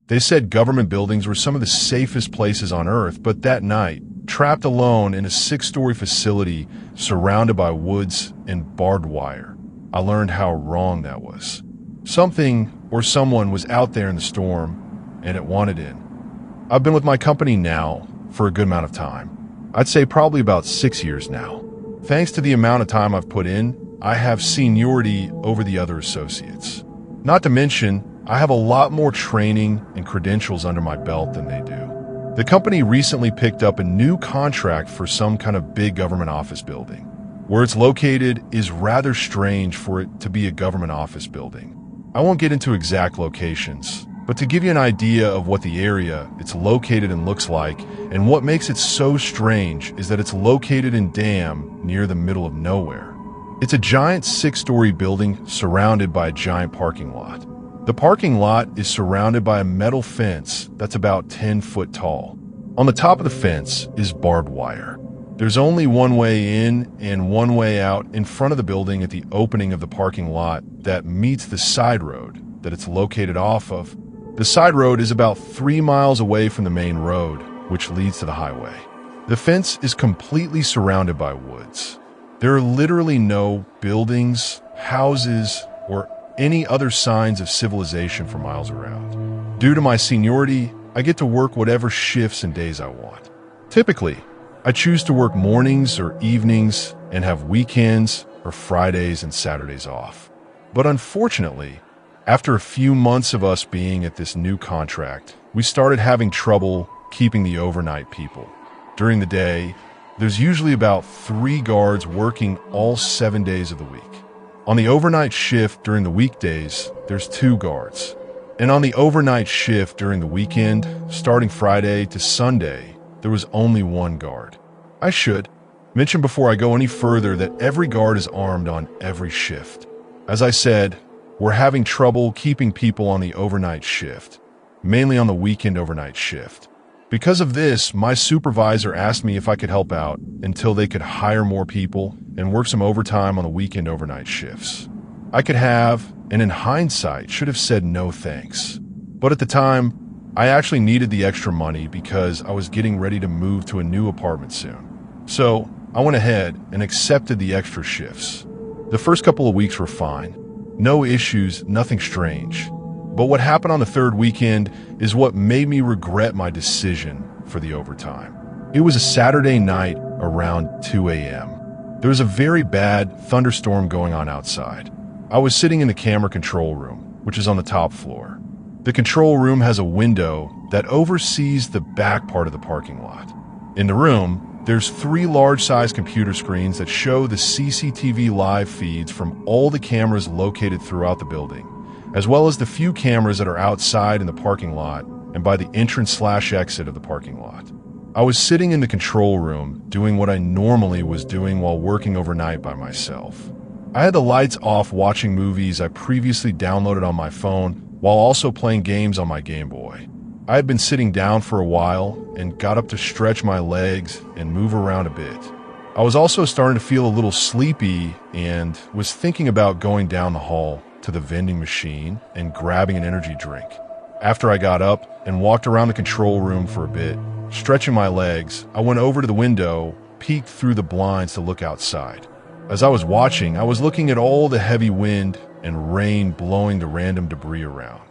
They said government buildings were some of the safest places on Earth, but that night, trapped alone in a 6-story facility surrounded by woods and barbed wire, I learned how wrong that was. Something or someone was out there in the storm, and it wanted in. I've been with my company now for a good amount of time. I'd say probably about 6 years now. Thanks to the amount of time I've put in, I have seniority over the other associates. Not to mention, I have a lot more training and credentials under my belt than they do. The company recently picked up a new contract for some kind of big government office building. Where it's located is rather strange for it to be a government office building. I won't get into exact locations, but to give you an idea of what the area it's located and looks like, and what makes it so strange is that it's located in damn near the middle of nowhere. It's a giant 6-story building surrounded by a giant parking lot. The parking lot is surrounded by a metal fence that's about 10 foot tall. On the top of the fence is barbed wire. There's only one way in and one way out in front of the building at the opening of the parking lot that meets the side road that it's located off of. The side road is about 3 miles away from the main road, which leads to the highway. The fence is completely surrounded by woods. There are literally no buildings, houses, or any other signs of civilization for miles around. Due to my seniority, I get to work whatever shifts and days I want. Typically, I choose to work mornings or evenings and have weekends or Fridays and Saturdays off. But unfortunately, after a few months of us being at this new contract, we started having trouble keeping the overnight people. During the day, there's usually about 3 guards working all 7 days of the week. On the overnight shift during the weekdays, there's 2 guards. And on the overnight shift during the weekend, starting Friday to Sunday, there was only 1 guard. I should mention before I go any further that every guard is armed on every shift. As I said, we're having trouble keeping people on the overnight shift, mainly on the weekend overnight shift. Because of this, my supervisor asked me if I could help out until they could hire more people and work some overtime on the weekend overnight shifts. I could have, and in hindsight, should have said no thanks. But at the time, I actually needed the extra money because I was getting ready to move to a new apartment soon. So I went ahead and accepted the extra shifts. The first couple of weeks were fine. No issues, nothing strange. But what happened on the 3rd weekend is what made me regret my decision for the overtime. It was a Saturday night around 2 a.m. There was a very bad thunderstorm going on outside. I was sitting in the camera control room, which is on the top floor. The control room has a window that oversees the back part of the parking lot. In the room, there's 3 large-sized computer screens that show the CCTV live feeds from all the cameras located throughout the building, as well as the few cameras that are outside in the parking lot and by the entrance/exit of the parking lot. I was sitting in the control room doing what I normally was doing while working overnight by myself. I had the lights off watching movies I previously downloaded on my phone while also playing games on my Game Boy. I had been sitting down for a while and got up to stretch my legs and move around a bit. I was also starting to feel a little sleepy and was thinking about going down the hall to the vending machine and grabbing an energy drink. After I got up and walked around the control room for a bit, stretching my legs, I went over to the window, peeked through the blinds to look outside. As I was watching, I was looking at all the heavy wind and rain blowing the random debris around.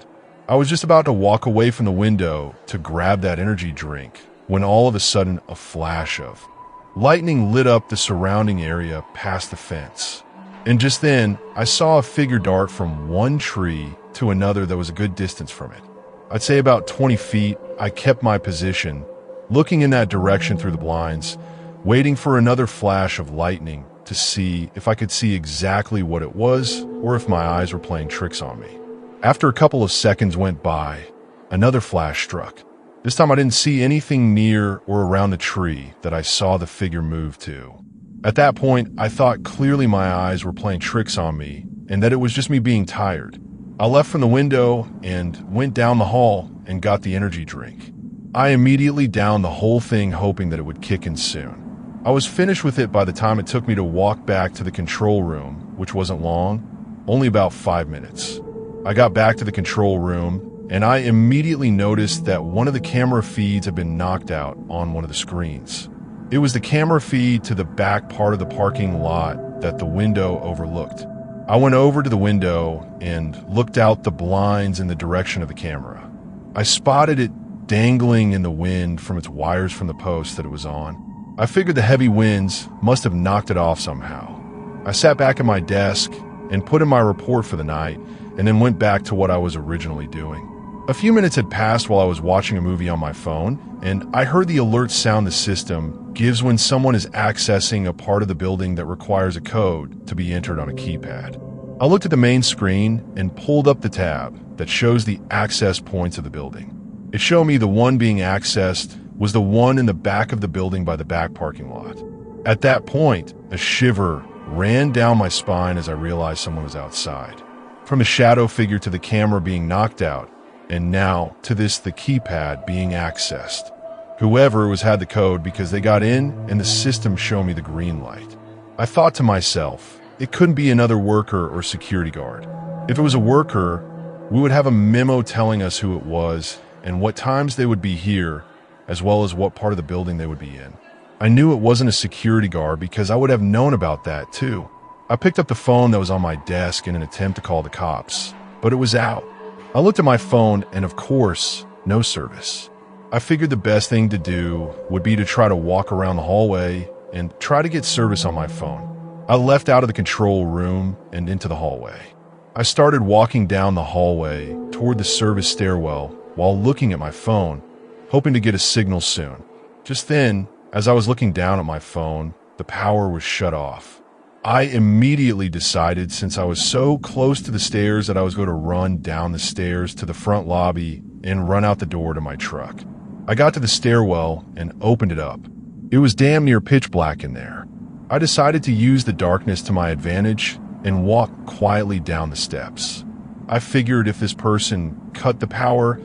I was just about to walk away from the window to grab that energy drink when all of a sudden a flash of lightning lit up the surrounding area past the fence. And just then, I saw a figure dart from one tree to another that was a good distance from it. I'd say about 20 feet. I kept my position, looking in that direction through the blinds, waiting for another flash of lightning to see if I could see exactly what it was or if my eyes were playing tricks on me. After a couple of seconds went by, another flash struck. This time I didn't see anything near or around the tree that I saw the figure move to. At that point, I thought clearly my eyes were playing tricks on me and that it was just me being tired. I left from the window and went down the hall and got the energy drink. I immediately downed the whole thing hoping that it would kick in soon. I was finished with it by the time it took me to walk back to the control room, which wasn't long, only about 5 minutes. I got back to the control room and I immediately noticed that one of the camera feeds had been knocked out on one of the screens. It was the camera feed to the back part of the parking lot that the window overlooked. I went over to the window and looked out the blinds in the direction of the camera. I spotted it dangling in the wind from its wires from the post that it was on. I figured the heavy winds must have knocked it off somehow. I sat back at my desk and put in my report for the night, and then went back to what I was originally doing. A few minutes had passed while I was watching a movie on my phone, and I heard the alert sound the system gives when someone is accessing a part of the building that requires a code to be entered on a keypad. I looked at the main screen and pulled up the tab that shows the access points of the building. It showed me the one being accessed was the one in the back of the building by the back parking lot. At that point, a shiver ran down my spine as I realized someone was outside. From the shadow figure to the camera being knocked out, and now to the keypad being accessed. Whoever had the code because they got in and the system showed me the green light. I thought to myself, it couldn't be another worker or security guard. If it was a worker, we would have a memo telling us who it was and what times they would be here, as well as what part of the building they would be in. I knew it wasn't a security guard because I would have known about that too. I picked up the phone that was on my desk in an attempt to call the cops, but it was out. I looked at my phone and of course, no service. I figured the best thing to do would be to try to walk around the hallway and try to get service on my phone. I left out of the control room and into the hallway. I started walking down the hallway toward the service stairwell while looking at my phone, hoping to get a signal soon. Just then, as I was looking down at my phone, the power was shut off. I immediately decided, since I was so close to the stairs, that I was going to run down the stairs to the front lobby and run out the door to my truck. I got to the stairwell and opened it up. It was damn near pitch black in there. I decided to use the darkness to my advantage and walk quietly down the steps. I figured if this person cut the power,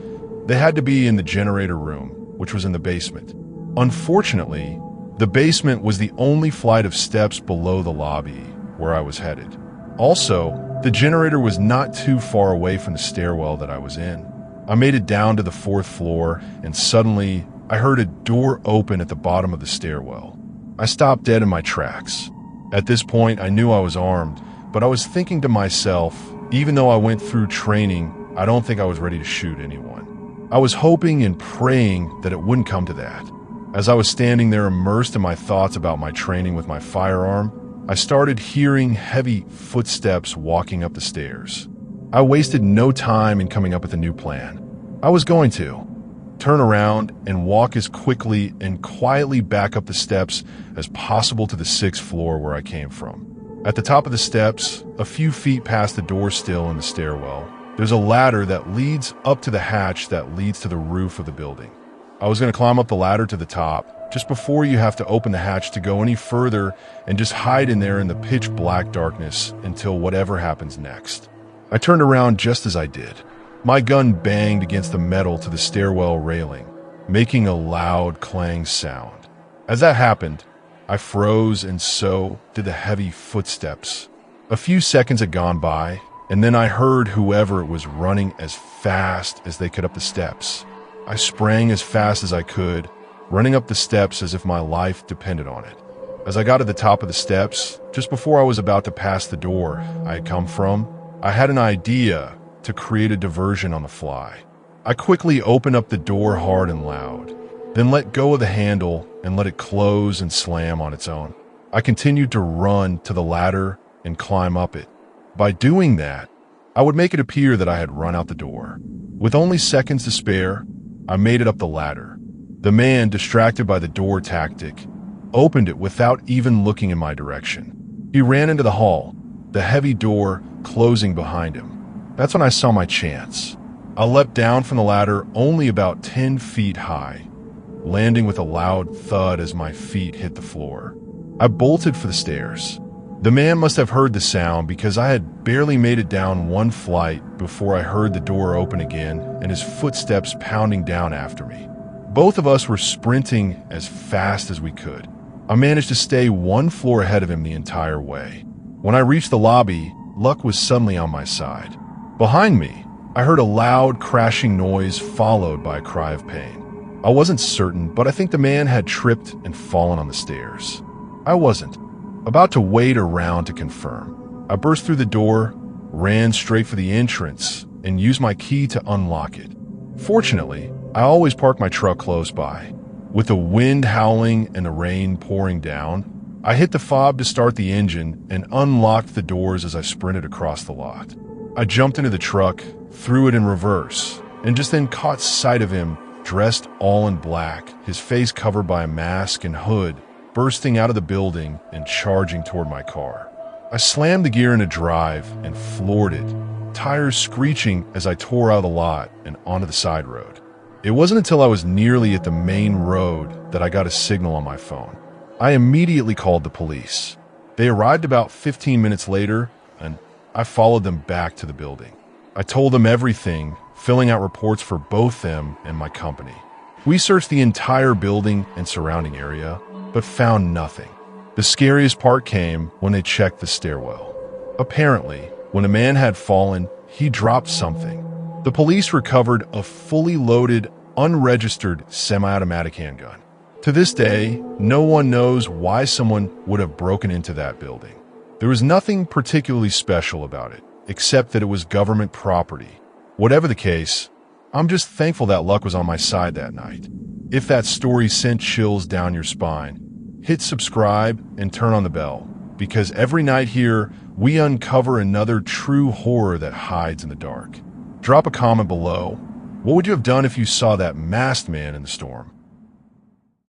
they had to be in the generator room, which was in the basement. Unfortunately, the basement was the only flight of steps below the lobby where I was headed. Also, the generator was not too far away from the stairwell that I was in. I made it down to the 4th floor, and suddenly I heard a door open at the bottom of the stairwell. I stopped dead in my tracks. At this point, I knew I was armed, but I was thinking to myself, even though I went through training, I don't think I was ready to shoot anyone. I was hoping and praying that it wouldn't come to that. As I was standing there immersed in my thoughts about my training with my firearm, I started hearing heavy footsteps walking up the stairs. I wasted no time in coming up with a new plan. I was going to turn around and walk as quickly and quietly back up the steps as possible to the 6th floor where I came from. At the top of the steps, a few feet past the door still in the stairwell, there's a ladder that leads up to the hatch that leads to the roof of the building. I was going to climb up the ladder to the top, just before you have to open the hatch to go any further, and just hide in there in the pitch black darkness until whatever happens next. I turned around just as I did. My gun banged against the metal to the stairwell railing, making a loud clang sound. As that happened, I froze, and so did the heavy footsteps. A few seconds had gone by, and then I heard whoever it was running as fast as they could up the steps. I sprang as fast as I could, running up the steps as if my life depended on it. As I got to the top of the steps, just before I was about to pass the door I had come from, I had an idea to create a diversion on the fly. I quickly opened up the door hard and loud, then let go of the handle and let it close and slam on its own. I continued to run to the ladder and climb up it. By doing that, I would make it appear that I had run out the door. With only seconds to spare, I made it up the ladder. The man, distracted by the door tactic, opened it without even looking in my direction. He ran into the hall, the heavy door closing behind him. That's when I saw my chance. I leapt down from the ladder only about 10 feet high, landing with a loud thud as my feet hit the floor. I bolted for the stairs. The man must have heard the sound because I had barely made it down one flight before I heard the door open again and his footsteps pounding down after me. Both of us were sprinting as fast as we could. I managed to stay one floor ahead of him the entire way. When I reached the lobby, luck was suddenly on my side. Behind me, I heard a loud, crashing noise followed by a cry of pain. I wasn't certain, but I think the man had tripped and fallen on the stairs. I wasn't. About to wait around to confirm, I burst through the door, ran straight for the entrance, and used my key to unlock it. Fortunately, I always park my truck close by. With the wind howling and the rain pouring down, I hit the fob to start the engine and unlocked the doors as I sprinted across the lot. I jumped into the truck, threw it in reverse, and just then caught sight of him, dressed all in black, his face covered by a mask and hood, bursting out of the building and charging toward my car. I slammed the gear into drive and floored it, tires screeching as I tore out of the lot and onto the side road. It wasn't until I was nearly at the main road that I got a signal on my phone. I immediately called the police. They arrived about 15 minutes later, and I followed them back to the building. I told them everything, filling out reports for both them and my company. We searched the entire building and surrounding area, but found nothing. The scariest part came when they checked the stairwell. Apparently, when a man had fallen, he dropped something. The police recovered a fully loaded, unregistered semi-automatic handgun. To this day, no one knows why someone would have broken into that building. There was nothing particularly special about it, except that it was government property. Whatever the case, I'm just thankful that luck was on my side that night. If that story sent chills down your spine, hit subscribe and turn on the bell, because every night here, we uncover another true horror that hides in the dark. Drop a comment below. What would you have done if you saw that masked man in the storm?